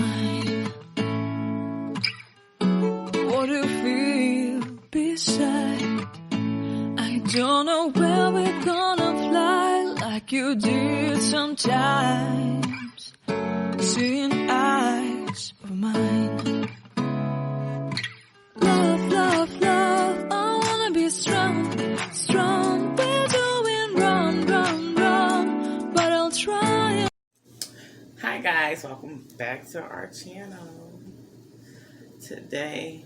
mine. What do you feel beside? I don't know where we're gonna fly like you did sometimes. Seeing eyes of mine. Love, love, love, I wanna be strong, strong. We're doing wrong, wrong, wrong, but I'll try. Hi guys, welcome back to our channel. Today,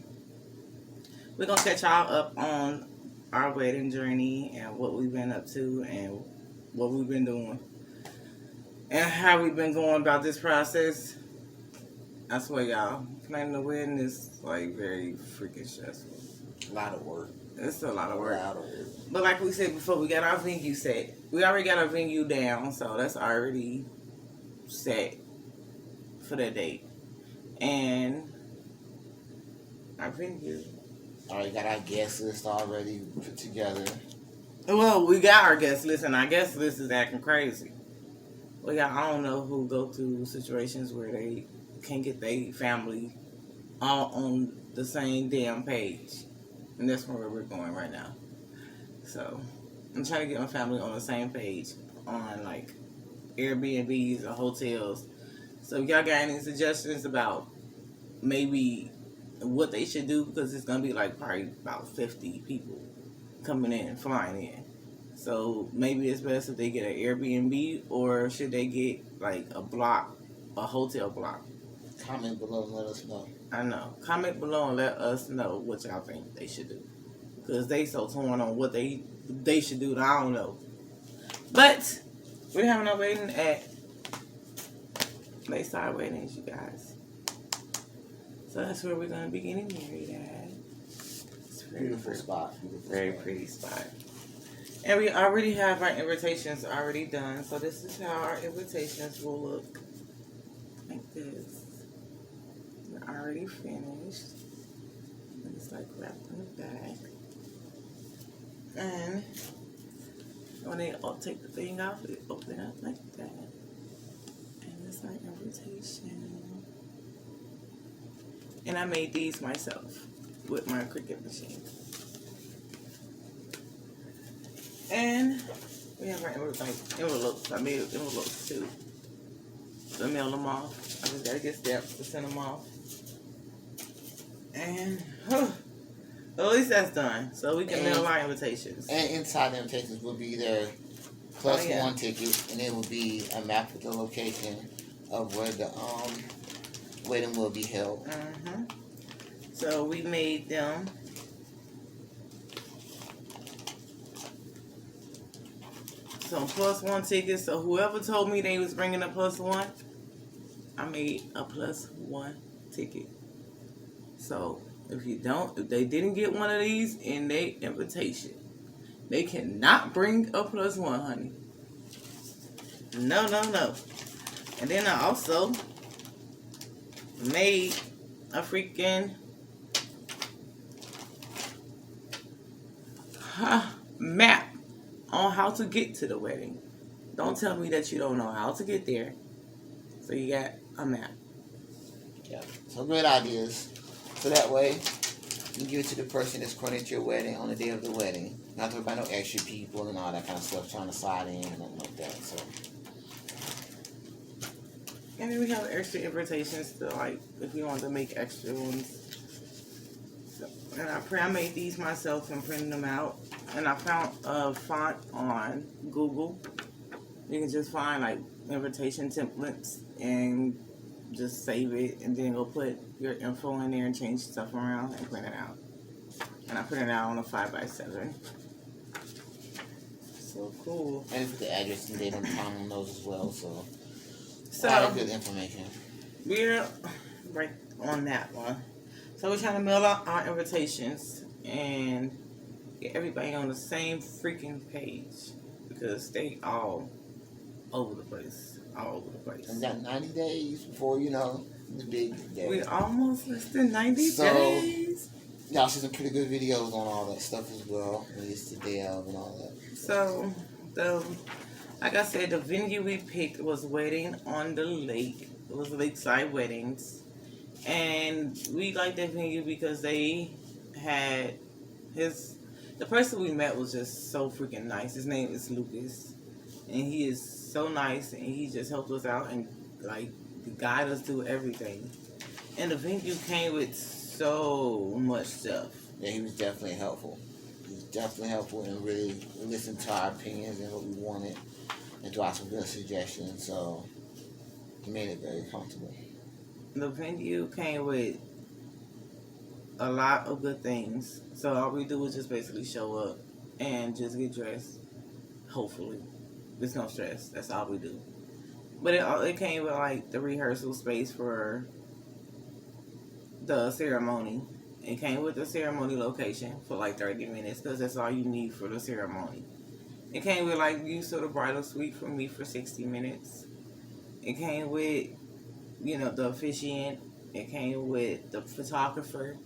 we're gonna catch y'all up on our wedding journey and what we've been up to and what we've been doing and how we've been going about this process. I swear y'all, planning a wedding is like very freaking stressful. A lot of work. It's a lot of work. But like we said before, we got our venue set. We already got our venue down, so that's already set for that date. And our venue. Already got our guest list already put together. Well, we got our guest list, and our guest list is acting crazy. Well, y'all, I don't know who go through situations where they can't get their family all on the same damn page. And that's where we're going right now. So, I'm trying to get my family on the same page on, like, Airbnbs or hotels. So, if y'all got any suggestions about maybe what they should do, because it's going to be, like, probably about 50 people coming in, flying in. So, maybe it's best if they get an Airbnb, or should they get, like, a hotel block? Comment below and let us know. I know. Comment below and let us know what y'all think they should do. Because they so torn on what they should do that I don't know. But we're having our wedding at Lakeside Weddings, you guys. So that's where we're going to be getting married at. It's a Beautiful spot. Very pretty spot. And we already have our invitations already done. So this is how our invitations will look. Like this. They're already finished. And it's like wrapped in the back. And when they take the thing off, they open it up like that. And it's our invitation. And I made these myself with my Cricut machine. And we have our envelopes. I made envelopes too. To mail them off. I just gotta get stamps to send them off. And at least that's done. So we can mail our invitations. And inside the invitations will be their plus one ticket, and it will be a map with the location of where the wedding will be held. Mm-hmm. So we made them some plus one tickets. So whoever told me they was bringing a plus one, I made a plus one ticket. So if they didn't get one of these in their invitation, they cannot bring a plus one, honey. No, no, no. And then I also made a freaking map on how to get to the wedding. Don't tell me that you don't know how to get there. So you got a map. Yeah, some great ideas. So that way, you can give it to the person that's coordinating your wedding on the day of the wedding. Not to worry about no extra people and all that kind of stuff trying to slide in and nothing like that. So. And then we have extra invitations to, like, if you want to make extra ones. So, and I made these myself and printed them out. And I found a font on Google. You can just find, like, invitation templates and just save it, and then go put your info in there and change stuff around and print it out. And I print it out on a 5x7. So cool. And put the address and date on the time on those as well. So a So lot of good information. We're right on that one. So we're trying to mail out our invitations and get everybody on the same freaking page, because they all over the place. All over the place. And got 90 days before, the big day. We almost less than 90 days. Y'all see some pretty good videos on all that stuff as well. It's the day of and all that. So, like I said, the venue we picked was Wedding on the Lake It was Lakeside Weddings. And we liked that venue because they had the person we met was just so freaking nice. His name is Lucas. And he is so nice, and he just helped us out and like guide us through everything. And the venue came with so much stuff. Yeah, he was definitely helpful. He was definitely helpful and really listened to our opinions and what we wanted and threw out some good suggestions. So he made it very comfortable. The venue came with a lot of good things. So all we do is just basically show up and just get dressed. Hopefully. There's no stress. That's all we do. But it came with like the rehearsal space for the ceremony. It came with the ceremony location for like 30 minutes because that's all you need for the ceremony. It came with like use of the bridal suite for me for 60 minutes. It came with, the officiant. It came with the photographer.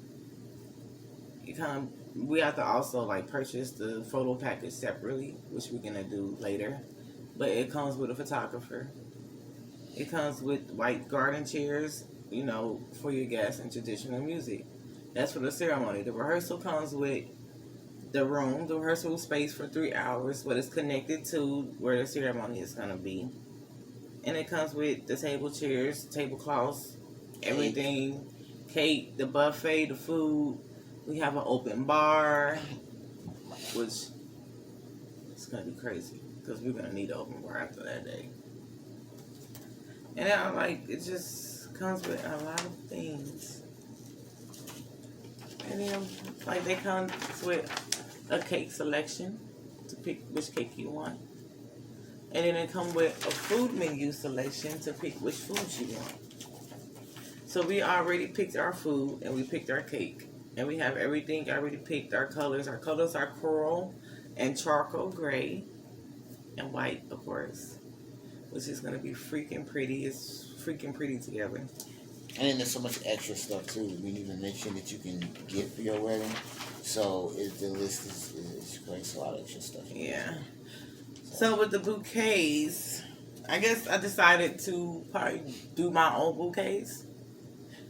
We have to also like purchase the photo package separately, which we're gonna do later. But it comes with a photographer. It comes with white garden chairs, for your guests and traditional music. That's for the ceremony. The rehearsal comes with the rehearsal space for 3 hours, but it's connected to where the ceremony is gonna be. And it comes with the table chairs, tablecloths, everything, cake, the buffet, the food. We have an open bar, which is gonna be crazy because we're gonna need an open bar after that day. And it just comes with a lot of things. And then, they come with a cake selection to pick which cake you want. And then it comes with a food menu selection to pick which foods you want. So we already picked our food and we picked our cake. And we have everything already picked. Our colors. Our colors are coral and charcoal gray and white, of course. Which is going to be freaking pretty. It's freaking pretty together. And then there's so much extra stuff too. We need to mention that you can get for your wedding. So the list is great. It's a lot of extra stuff. Yeah. So with the bouquets, I guess I decided to probably do my own bouquets.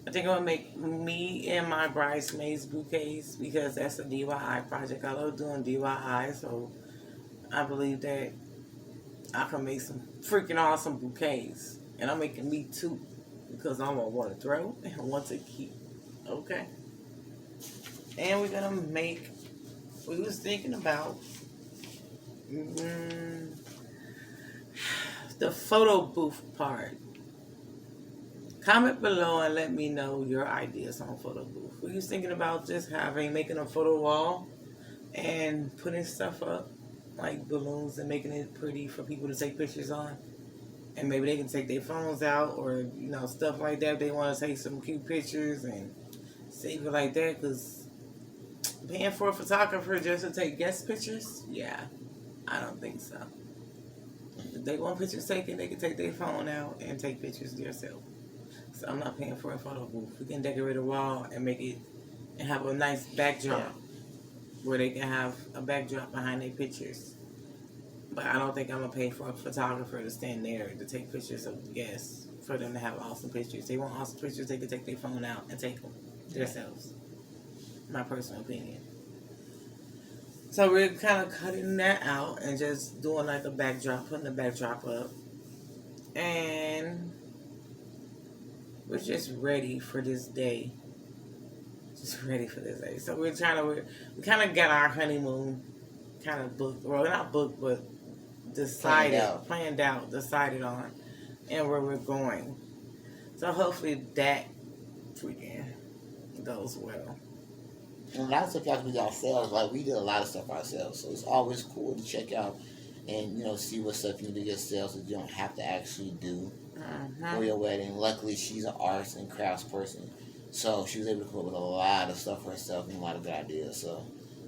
I think I'm going to make me and my bridesmaids bouquets because that's a DIY project. I love doing DIY, so I believe that I can make some freaking awesome bouquets. And I'm making me too because I'm going to want to throw and want to keep. Okay? And we're going to make, we was thinking about the photo booth part. Comment below and let me know your ideas on photo booth. We was thinking about just making a photo wall and putting stuff up like balloons and making it pretty for people to take pictures on. And maybe they can take their phones out or, stuff like that if they want to take some cute pictures and save it like that. Because paying for a photographer just to take guest pictures, yeah, I don't think so. If they want pictures taken, they can take their phone out and take pictures themselves. So I'm not paying for a photo booth. We can decorate a wall and make it and have a nice backdrop where they can have a backdrop behind their pictures. But I don't think I'm going to pay for a photographer to stand there to take pictures of the guests for them to have awesome pictures. They want awesome pictures, they can take their phone out and take them themselves. My personal opinion. So we're kind of cutting that out and just doing like a backdrop, putting the backdrop up. And we're just ready for this day. Just ready for this day. So we kind of got our honeymoon kind of booked. Well, not booked, but planned out, decided on, and where we're going. So hopefully that freaking goes well. And a lot of stuff y'all can do ourselves. Like, we did a lot of stuff ourselves. So it's always cool to check out and, see what stuff you can do yourself that you don't have to actually do for your wedding. Luckily, she's an arts and crafts person. So she was able to come up with a lot of stuff for herself and a lot of good ideas. So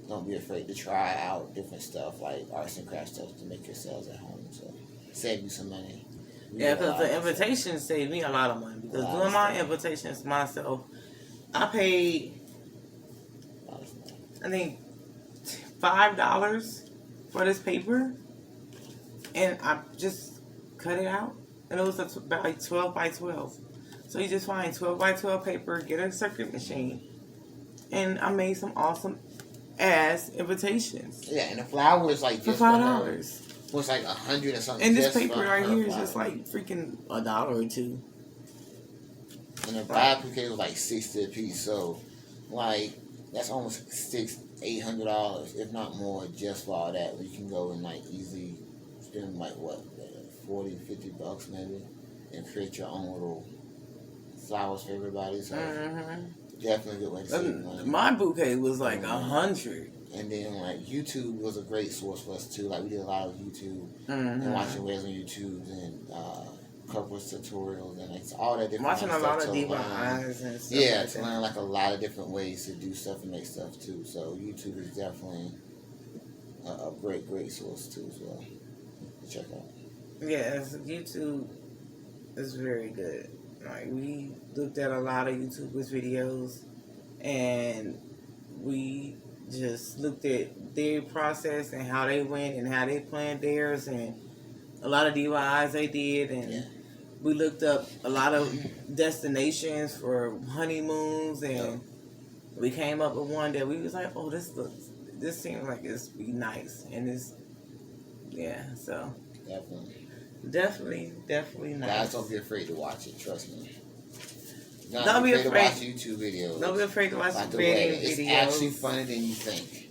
don't be afraid to try out different stuff like arts and crafts stuff to make yourselves at home. So save you some money. Yeah, because the invitations saved me a lot of money. Because doing my invitations myself, I paid, I think, $5 for this paper. And I just cut it out And it was about like 12 by 12. So you just find 12 by 12 paper, get a circuit machine, and I made some awesome ass invitations. Yeah, and the flower was like for just $5. Was like 100 or something. And this just paper right here is flower. just like freaking $1 or $2. And the bouquet was like 60 a piece, so like that's almost $800, if not more, just for all that. You can go and like easily spend like what, $40-$50 maybe, and create your own little flowers for everybody. So definitely a good way to save money. My bouquet was like 100. And then like YouTube was a great source for us too. Like we did a lot of YouTube and watching videos on YouTube and couple tutorials and it's all that different. Watching a lot of DIYs and stuff. Yeah, like to learn like a lot of different ways to do stuff and make stuff too. So YouTube is definitely a great source too as well to check out. Yes, YouTube is very good. Like we looked at a lot of YouTubers' videos and we just looked at their process and how they went and how they planned theirs and a lot of DIYs they did and we looked up a lot of destinations for honeymoons and we came up with one that we was like, oh, this seems like it's be nice and it's so definitely nice. Guys, don't be afraid to watch it. Trust me. Don't be afraid to watch YouTube videos. Don't be afraid to watch like the wedding videos. videos. It's actually funnier than you think.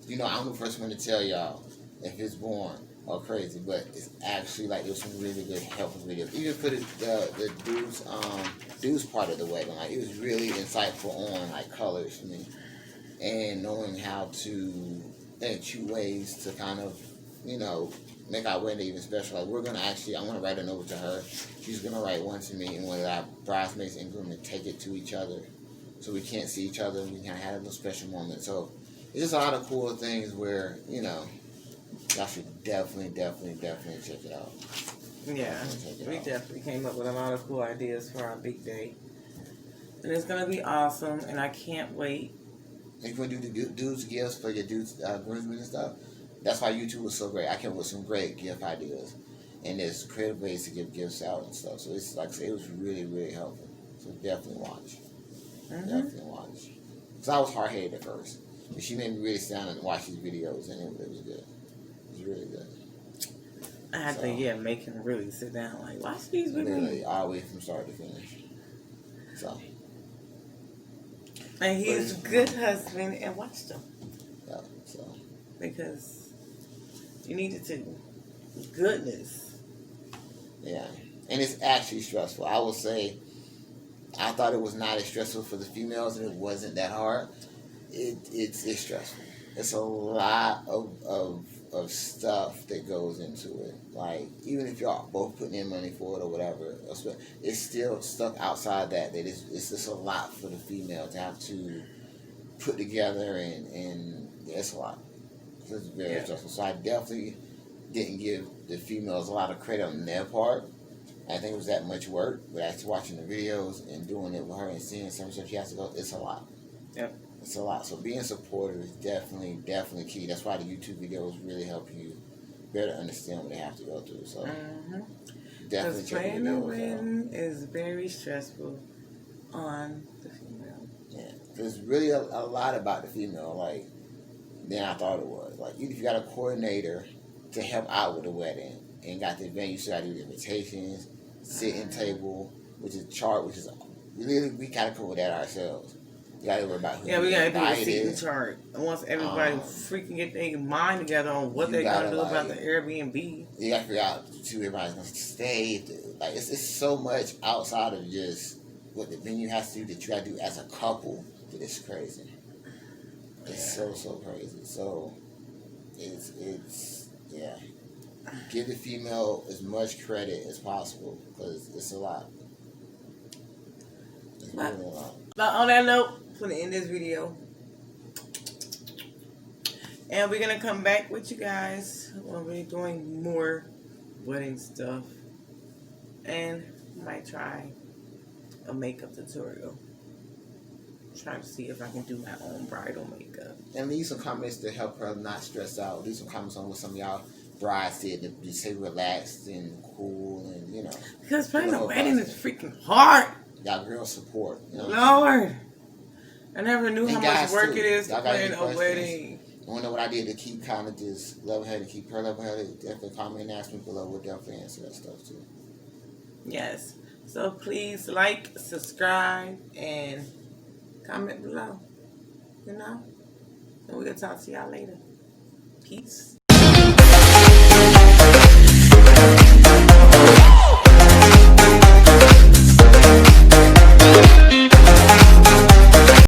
You know, I'm the first one to tell y'all if it's boring or crazy, but it's actually like there's some really good helpful videos. Even for the dudes part of the wedding, like it was really insightful on like colors for me and knowing how to choose ways to kind of make our wedding even special. Like we're gonna I want to write a note to her. She's gonna write one to me, and one of our bridesmaids and groom and take it to each other, so we can't see each other and we can have a little special moment. So it's just a lot of cool things where y'all should definitely check it out. Yeah, we definitely came up with a lot of cool ideas for our big day, and it's gonna be awesome. And I can't wait. If you want to do the dudes gifts for your dudes groomsmen and stuff. That's why YouTube was so great. I came up with some great gift ideas. And there's creative ways to give gifts out and stuff. So it's like I said, it was really, really helpful. So definitely watch. Definitely watch. Because I was hard-headed at first. But she made me really sit down and watch these videos. And it was good. It was really good. I had to, make him really sit down. Like, watch these videos. Literally, all the way from start to finish. So. And he's a good husband and watch them. Yeah, so. Because you needed to. Goodness. Yeah. And it's actually stressful. I will say, I thought it was not as stressful for the females and it wasn't that hard. It's stressful. It's a lot of stuff that goes into it. Like, even if y'all both putting in money for it or whatever, it's still stuff outside that it's just a lot for the female to have to put together and it's a lot. It's very stressful. So I definitely didn't give the females a lot of credit on their part. I think it was that much work, but after watching the videos and doing it with her and seeing some stuff she has to go, it's a lot. Yep. It's a lot. So being supportive is definitely key. That's why the YouTube videos really help you better understand what they have to go through. So definitely check the planning a videos wedding is very stressful on the female. Yeah, because it's really a lot about the female, like, than I thought it was. Like, if you got a coordinator to help out with the wedding and got the venue, so you got to do the invitations, sitting table, which is chart, which is really, we got to come with that ourselves. You got to worry about who we got to do the seating is. chart. And once everybody freaking get their mind together on what they're going to do about the Airbnb. You got to figure out who everybody's going to stay. Like, it's so much outside of just what the venue has to do that you got to do as a couple that it's crazy. It's so crazy. So, it's give the female as much credit as possible because it's a lot. It's really a lot. But on that note, I'm going to end this video. And we're going to come back with you guys when we're doing more wedding stuff. And might try a makeup tutorial. Trying to see if I can do my own bridal makeup. And leave some comments to help her not stress out. Leave some comments on what some of y'all brides did to stay relaxed and cool and Because planning a wedding is freaking hard. Y'all girls support. You know Lord. I never knew how much work too. it is to Y'all got plan any a questions? wedding. You want to know what I did to keep kind of just level-headed, keep her level-headed? Definitely comment and ask me below. We'll definitely answer that stuff too. Yes. So please like, subscribe, and comment below. You know? And we'll talk to y'all later. Peace.